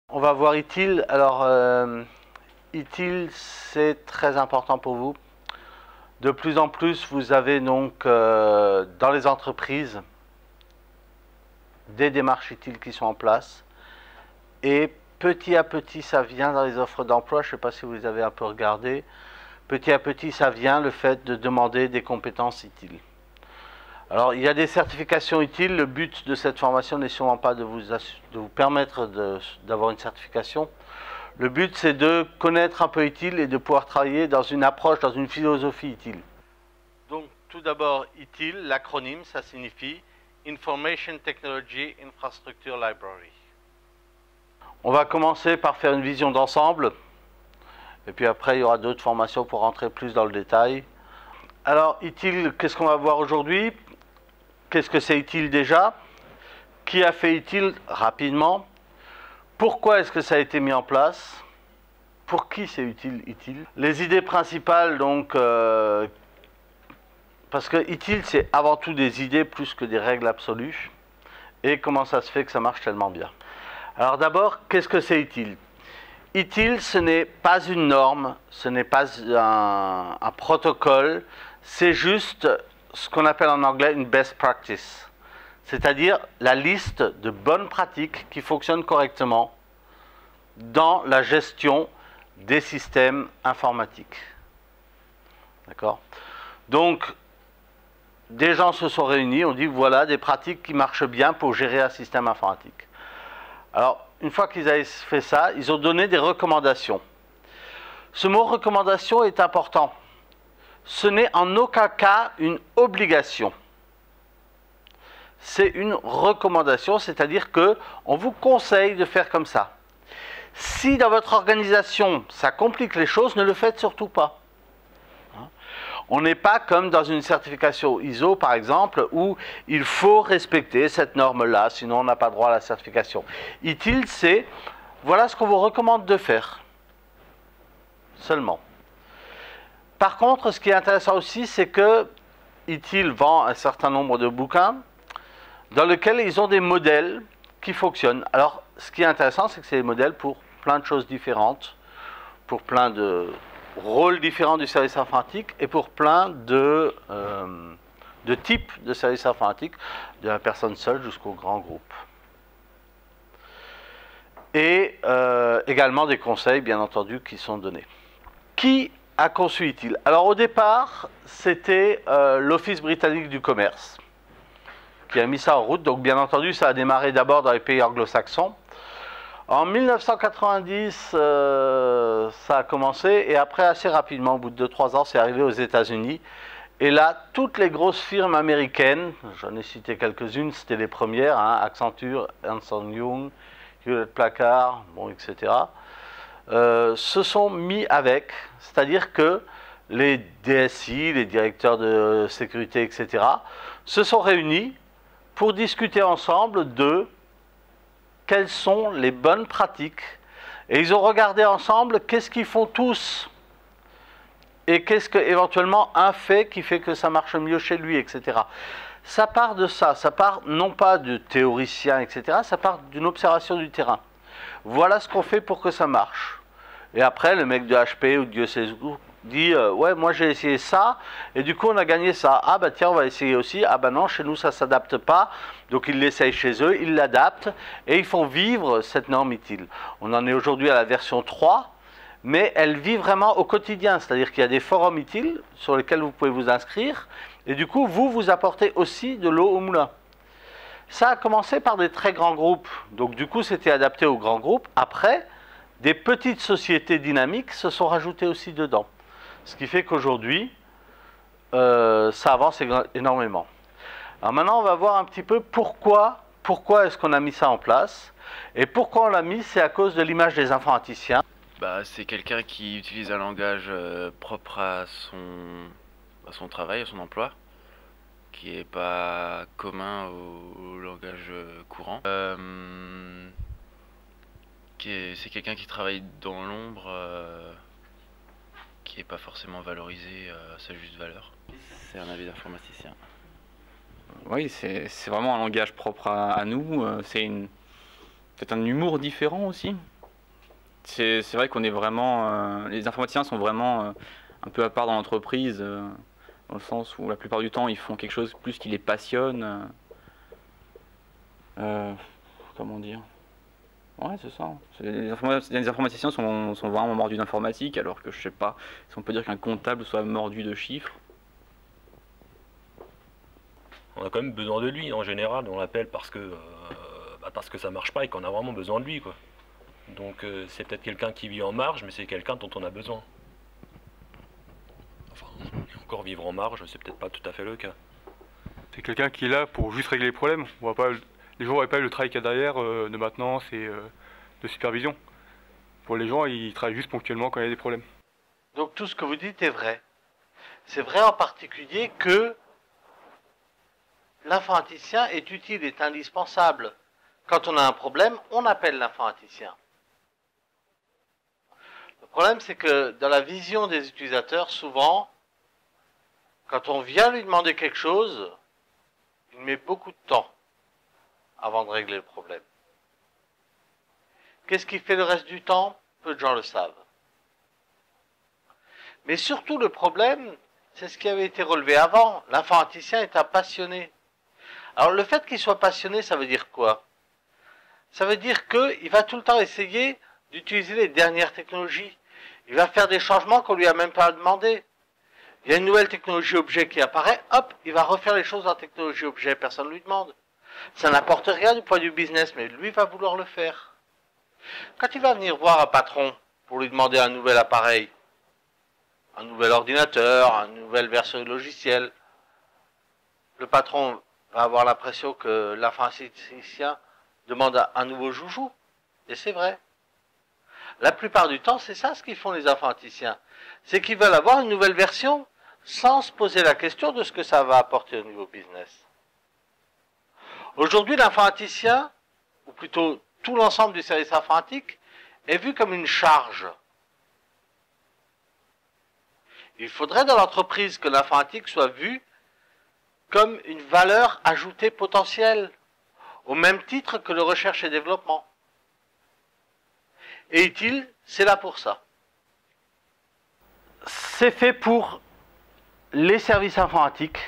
On va voir ITIL. Alors, ITIL, c'est très important pour vous. De plus en plus, vous avez donc dans les entreprises des démarches ITIL qui sont en place. Et petit à petit, ça vient dans les offres d'emploi. Je ne sais pas si vous avez un peu regardé. Petit à petit, ça vient le fait de demander des compétences ITIL. Alors, il y a des certifications ITIL. Le but de cette formation n'est sûrement pas de vous permettre d'avoir une certification. Le but, c'est de connaître un peu ITIL et de pouvoir travailler dans une approche, dans une philosophie ITIL. Donc, tout d'abord, ITIL, l'acronyme, ça signifie Information Technology Infrastructure Library. On va commencer par faire une vision d'ensemble. Et puis après, il y aura d'autres formations pour rentrer plus dans le détail. Alors, ITIL, qu'est-ce qu'on va voir aujourd'hui? Qu'est-ce que c'est ITIL déjà? Qui a fait ITIL rapidement? Pourquoi est-ce que ça a été mis en place? Pour qui c'est utile ITIL? Les idées principales, donc, parce que ITIL, c'est avant tout des idées plus que des règles absolues. Et comment ça se fait que ça marche tellement bien? Alors d'abord, qu'est-ce que c'est ITIL? ITIL, ce n'est pas une norme, ce n'est pas un protocole, c'est juste ce qu'on appelle en anglais une best practice. C'est-à-dire la liste de bonnes pratiques qui fonctionnent correctement dans la gestion des systèmes informatiques. D'accord? Donc, des gens se sont réunis, on dit voilà des pratiques qui marchent bien pour gérer un système informatique. Alors, une fois qu'ils avaient fait ça, ils ont donné des recommandations. Ce mot recommandation est important. Ce n'est en aucun cas une obligation. C'est une recommandation, c'est-à-dire qu'on vous conseille de faire comme ça. Si dans votre organisation, ça complique les choses, ne le faites surtout pas. On n'est pas comme dans une certification ISO, par exemple, où il faut respecter cette norme-là, sinon on n'a pas droit à la certification. ITIL, c'est, voilà ce qu'on vous recommande de faire. Seulement. Par contre, ce qui est intéressant aussi, c'est que ITIL vend un certain nombre de bouquins dans lesquels ils ont des modèles qui fonctionnent. Alors, ce qui est intéressant, c'est que c'est des modèles pour plein de choses différentes, pour plein de rôles différents du service informatique et pour plein de types de services informatiques, de la personne seule jusqu'au grand groupe. Et également des conseils, bien entendu, qui sont donnés. Qui a conçu ITIL? Alors au départ, c'était l'Office britannique du commerce qui a mis ça en route. Donc bien entendu, ça a démarré d'abord dans les pays anglo-saxons. En 1990, ça a commencé et après, assez rapidement, au bout de 2-3 ans, c'est arrivé aux États-Unis. Et là, toutes les grosses firmes américaines, j'en ai cité quelques-unes, c'était les premières, hein, Accenture, Ernst & Young, Hewlett-Packard, bon, etc., se sont mis avec, c'est-à-dire que les DSI, les directeurs de sécurité, etc., se sont réunis pour discuter ensemble de quelles sont les bonnes pratiques. Et ils ont regardé ensemble qu'est-ce qu'ils font tous. Et qu'est-ce que, éventuellement, un fait qui fait que ça marche mieux chez lui, etc. Ça part de ça. Ça part non pas de théoriciens, etc. Ça part d'une observation du terrain. Voilà ce qu'on fait pour que ça marche. Et après, le mec de HP ou de Dieu sait où dit ouais, moi j'ai essayé ça et du coup on a gagné ça. Ah bah tiens, on va essayer aussi. Ah bah non, chez nous ça s'adapte pas. Donc ils l'essayent chez eux, ils l'adaptent et ils font vivre cette norme ITIL. On en est aujourd'hui à la version 3, mais elle vit vraiment au quotidien. C'est-à-dire qu'il y a des forums ITIL sur lesquels vous pouvez vous inscrire et du coup vous apportez aussi de l'eau au moulin. Ça a commencé par des très grands groupes. Donc du coup c'était adapté aux grands groupes. Après, des petites sociétés dynamiques se sont rajoutées aussi dedans. Ce qui fait qu'aujourd'hui, ça avance énormément. Alors maintenant, on va voir un petit peu pourquoi est-ce qu'on a mis ça en place. Et pourquoi on l'a mis, c'est à cause de l'image des informaticiens. Bah, c'est quelqu'un qui utilise un langage propre à son travail, à son emploi, qui n'est pas commun au langage courant. C'est quelqu'un qui travaille dans l'ombre, qui n'est pas forcément valorisé à sa juste valeur. C'est un avis d'informaticien. Oui, c'est vraiment un langage propre à nous. C'est peut-être un humour différent aussi. c'est vrai qu'on est vraiment... les informaticiens sont vraiment un peu à part dans l'entreprise, dans le sens où la plupart du temps ils font quelque chose plus qui les passionne. Comment dire? Ouais, c'est ça. Les informaticiens sont vraiment mordus d'informatique, alors que je sais pas si on peut dire qu'un comptable soit mordu de chiffres. On a quand même besoin de lui en général, on l'appelle parce que ça marche pas et qu'on a vraiment besoin de lui, quoi. Donc c'est peut-être quelqu'un qui vit en marge, mais c'est quelqu'un dont on a besoin. Enfin, et encore vivre en marge, c'est peut-être pas tout à fait le cas. C'est quelqu'un qui est là pour juste régler les problèmes. On voit pas, les gens ne voient pas le travail qu'il y a derrière de maintenance et de supervision. Pour les gens, ils travaillent juste ponctuellement quand il y a des problèmes. Donc tout ce que vous dites est vrai. C'est vrai en particulier que l'informaticien est utile, est indispensable. Quand on a un problème, on appelle l'informaticien. Le problème, c'est que dans la vision des utilisateurs, souvent, quand on vient lui demander quelque chose, il met beaucoup de temps avant de régler le problème. Qu'est-ce qui fait le reste du temps? Peu de gens le savent. Mais surtout, le problème, c'est ce qui avait été relevé avant. L'informaticien est un passionné. Alors, le fait qu'il soit passionné, ça veut dire quoi? Ça veut dire qu'il va tout le temps essayer d'utiliser les dernières technologies. Il va faire des changements qu'on lui a même pas demandé. Il y a une nouvelle technologie objet qui apparaît, hop, il va refaire les choses en technologie objet, personne ne lui demande. Ça n'apporte rien du point de vue business, mais lui va vouloir le faire. Quand il va venir voir un patron pour lui demander un nouvel appareil, un nouvel ordinateur, une nouvelle version du logiciel, le patron va avoir l'impression que l'informaticien demande un nouveau joujou. Et c'est vrai. La plupart du temps, c'est ça ce qu'ils font les informaticiens. C'est qu'ils veulent avoir une nouvelle version sans se poser la question de ce que ça va apporter au niveau business. Aujourd'hui, l'informaticien, ou plutôt tout l'ensemble du service informatique, est vu comme une charge. Il faudrait dans l'entreprise que l'informatique soit vue comme une valeur ajoutée potentielle, au même titre que le recherche et développement. Et utile, c'est là pour ça. C'est fait pour les services informatiques,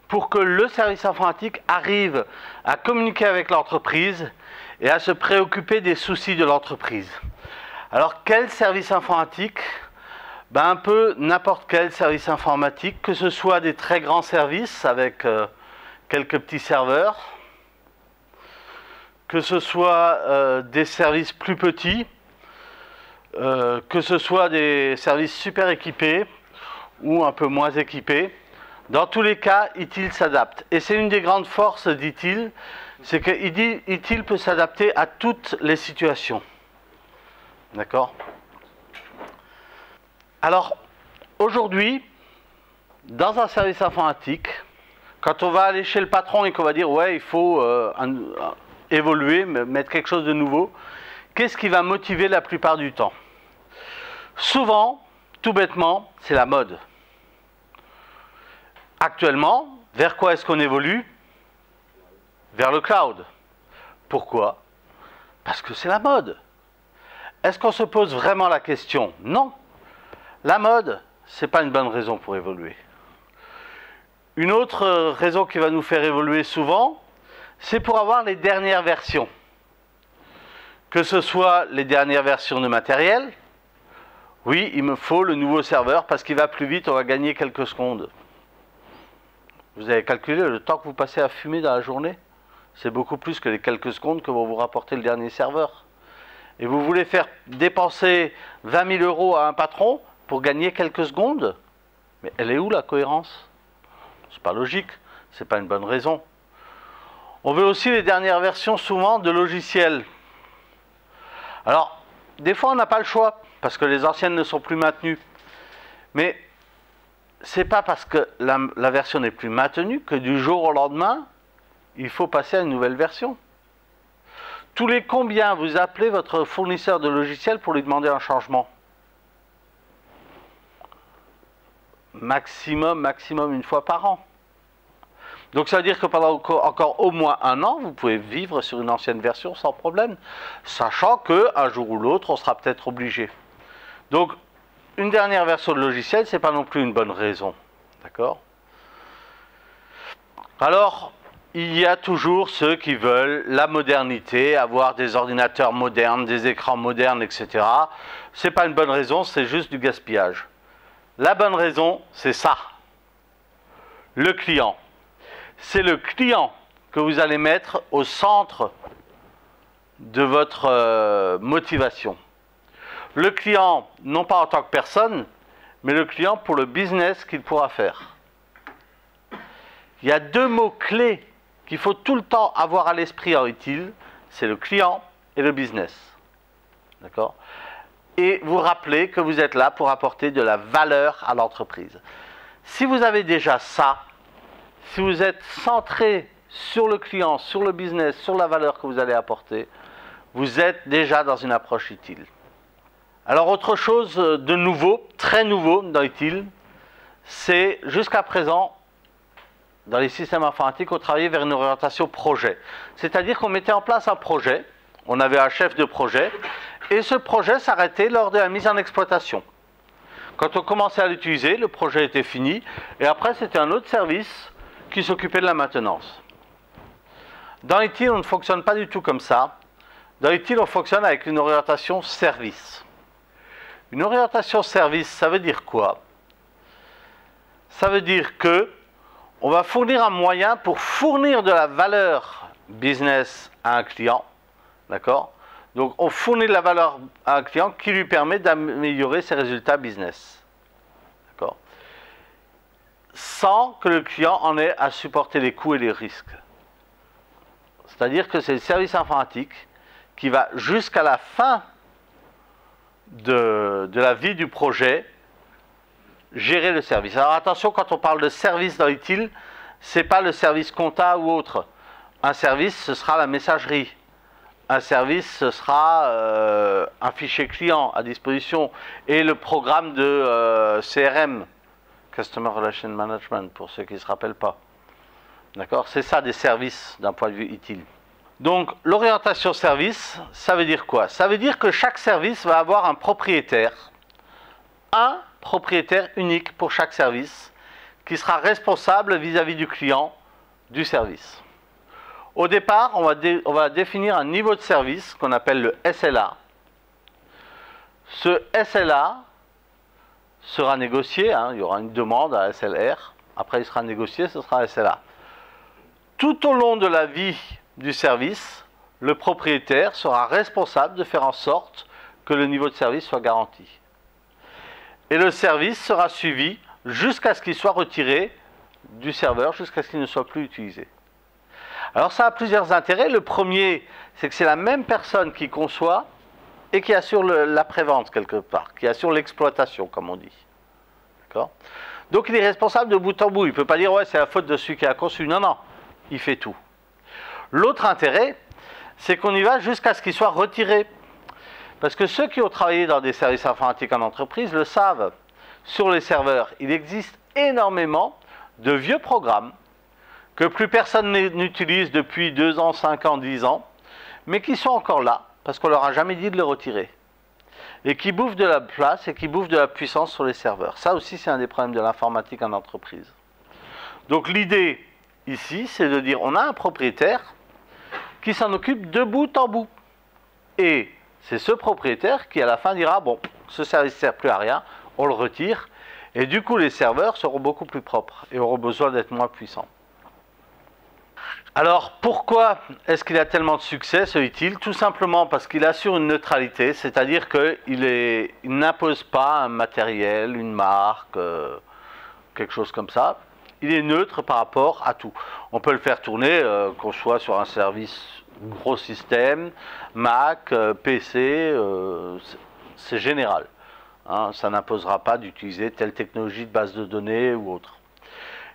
pour que le service informatique arrive à communiquer avec l'entreprise et à se préoccuper des soucis de l'entreprise. Alors, quel service informatique? Un peu n'importe quel service informatique, que ce soit des très grands services avec quelques petits serveurs, que ce soit des services plus petits, que ce soit des services super équipés ou un peu moins équipés. Dans tous les cas, ITIL s'adapte. Et c'est une des grandes forces d'ITIL, c'est que ITIL peut s'adapter à toutes les situations. D'accord? Alors, aujourd'hui, dans un service informatique, quand on va aller chez le patron et qu'on va dire « ouais, il faut évoluer, mettre quelque chose de nouveau », qu'est-ce qui va motiver la plupart du temps? Souvent, tout bêtement, c'est la mode. Actuellement, vers quoi est-ce qu'on évolue? Vers le cloud. Pourquoi? Parce que c'est la mode. Est-ce qu'on se pose vraiment la question? Non. La mode, ce n'est pas une bonne raison pour évoluer. Une autre raison qui va nous faire évoluer souvent, c'est pour avoir les dernières versions. Que ce soit les dernières versions de matériel, oui, il me faut le nouveau serveur parce qu'il va plus vite, on va gagner quelques secondes. Vous avez calculé le temps que vous passez à fumer dans la journée? C'est beaucoup plus que les quelques secondes que vont vous rapporter le dernier serveur. Et vous voulez faire dépenser 20 000 € à un patron pour gagner quelques secondes? Mais elle est où la cohérence? C'est pas logique, c'est pas une bonne raison. On veut aussi les dernières versions souvent de logiciels. Alors, des fois on n'a pas le choix, parce que les anciennes ne sont plus maintenues. Mais c'est pas parce que la version n'est plus maintenue que du jour au lendemain, il faut passer à une nouvelle version. Tous les combien vous appelez votre fournisseur de logiciels pour lui demander un changement? Maximum une fois par an. Donc ça veut dire que pendant encore au moins un an, vous pouvez vivre sur une ancienne version sans problème, sachant qu'un jour ou l'autre, on sera peut-être obligé. Donc, une dernière version de logiciel, c'est pas non plus une bonne raison. D'accord? Alors, il y a toujours ceux qui veulent la modernité, avoir des ordinateurs modernes, des écrans modernes, etc. C'est pas une bonne raison, c'est juste du gaspillage. La bonne raison, c'est ça. Le client. C'est le client que vous allez mettre au centre de votre motivation. Le client, non pas en tant que personne, mais le client pour le business qu'il pourra faire. Il y a deux mots-clés qu'il faut tout le temps avoir à l'esprit en utile, c'est le client et le business. D'accord? Et vous rappelez que vous êtes là pour apporter de la valeur à l'entreprise. Si vous avez déjà ça, si vous êtes centré sur le client, sur le business, sur la valeur que vous allez apporter, vous êtes déjà dans une approche utile. Alors autre chose de nouveau, très nouveau dans utile, c'est jusqu'à présent, dans les systèmes informatiques, on travaillait vers une orientation projet. C'est-à-dire qu'on mettait en place un projet, on avait un chef de projet, et ce projet s'arrêtait lors de la mise en exploitation. Quand on commençait à l'utiliser, le projet était fini, et après c'était un autre service qui s'occupait de la maintenance. Dans utile, on ne fonctionne pas du tout comme ça. Dans utile, on fonctionne avec une orientation service. Une orientation service, ça veut dire quoi? Ça veut dire que on va fournir un moyen pour fournir de la valeur business à un client, d'accord? Donc on fournit de la valeur à un client qui lui permet d'améliorer ses résultats business, d'accord? Sans que le client en ait à supporter les coûts et les risques. C'est-à-dire que c'est le service informatique qui va jusqu'à la fin de la vie du projet gérer le service. Alors attention, quand on parle de service dans utile, ce n'est pas le service compta ou autre. Un service, ce sera la messagerie. Un service, ce sera un fichier client à disposition et le programme de CRM, Customer Relation Management, pour ceux qui ne se rappellent pas. D'accord? C'est ça des services d'un point de vue utile. Donc l'orientation service, ça veut dire quoi? Ça veut dire que chaque service va avoir un propriétaire unique pour chaque service, qui sera responsable vis-à-vis du client du service. Au départ, on va définir un niveau de service qu'on appelle le SLA. Ce SLA sera négocié, il y aura une demande à SLR, après il sera négocié, ce sera SLA. Tout au long de la vie du service, le propriétaire sera responsable de faire en sorte que le niveau de service soit garanti. Et le service sera suivi jusqu'à ce qu'il soit retiré du serveur, jusqu'à ce qu'il ne soit plus utilisé. Alors ça a plusieurs intérêts. Le premier, c'est que c'est la même personne qui conçoit et qui assure l'après-vente quelque part, qui assure l'exploitation, comme on dit. D'accord ? Donc il est responsable de bout en bout. Il ne peut pas dire « ouais, c'est la faute de celui qui a conçu ». Non, non, il fait tout. L'autre intérêt, c'est qu'on y va jusqu'à ce qu'il soit retiré. Parce que ceux qui ont travaillé dans des services informatiques en entreprise le savent. Sur les serveurs, il existe énormément de vieux programmes que plus personne n'utilise depuis 2 ans, 5 ans, 10 ans, mais qui sont encore là, parce qu'on leur a jamais dit de les retirer. Et qui bouffent de la place et qui bouffent de la puissance sur les serveurs. Ça aussi, c'est un des problèmes de l'informatique en entreprise. Donc l'idée ici, c'est de dire, on a un propriétaire qui s'en occupe de bout en bout. Et c'est ce propriétaire qui, à la fin, dira, bon, ce service ne sert plus à rien, on le retire, et du coup, les serveurs seront beaucoup plus propres et auront besoin d'être moins puissants. Alors, pourquoi est-ce qu'il a tellement de succès, ce utile? Tout simplement parce qu'il assure une neutralité, c'est-à-dire qu'il n'impose pas un matériel, une marque, quelque chose comme ça. Il est neutre par rapport à tout. On peut le faire tourner, qu'on soit sur un service gros système, Mac, PC, c'est général. Ça n'imposera pas d'utiliser telle technologie de base de données ou autre.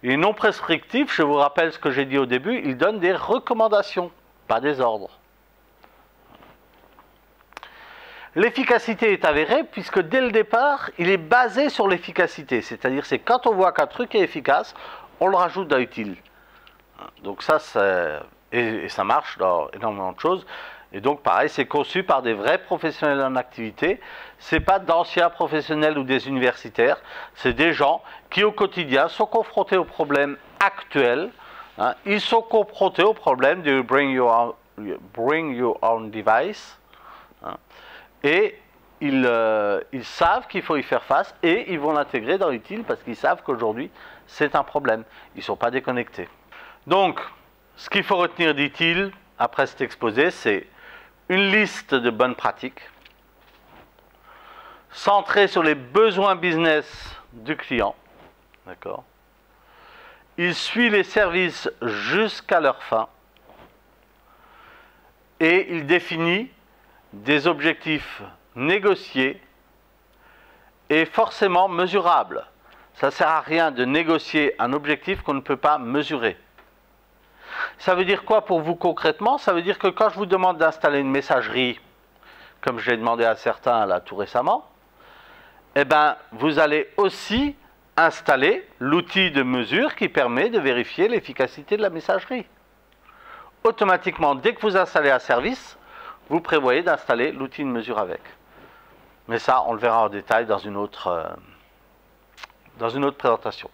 Et non prescriptif, je vous rappelle ce que j'ai dit au début, il donne des recommandations, pas des ordres. L'efficacité est avérée puisque dès le départ, il est basé sur l'efficacité. C'est-à-dire c'est quand on voit qu'un truc est efficace, on le rajoute dans utile. Donc ça, et ça marche dans énormément de choses. Et donc pareil, c'est conçu par des vrais professionnels en activité. C'est pas d'anciens professionnels ou des universitaires. C'est des gens qui au quotidien sont confrontés aux problèmes actuels. Hein. Ils sont confrontés au problème de bring your own device. Hein. Et ils savent qu'il faut y faire face et ils vont l'intégrer dans utile parce qu'ils savent qu'aujourd'hui c'est un problème. Ils ne sont pas déconnectés. Donc, ce qu'il faut retenir d'utile après cet exposé, c'est une liste de bonnes pratiques centrée sur les besoins business du client. D'accord. Il suit les services jusqu'à leur fin et il définit des objectifs négociés et forcément mesurables. Ça ne sert à rien de négocier un objectif qu'on ne peut pas mesurer. Ça veut dire quoi pour vous concrètement? Ça veut dire que quand je vous demande d'installer une messagerie, comme je l'ai demandé à certains là tout récemment, eh ben, vous allez aussi installer l'outil de mesure qui permet de vérifier l'efficacité de la messagerie. Automatiquement, dès que vous installez un service, vous prévoyez d'installer l'outil de mesure avec. Mais ça, on le verra en détail dans une autre présentation.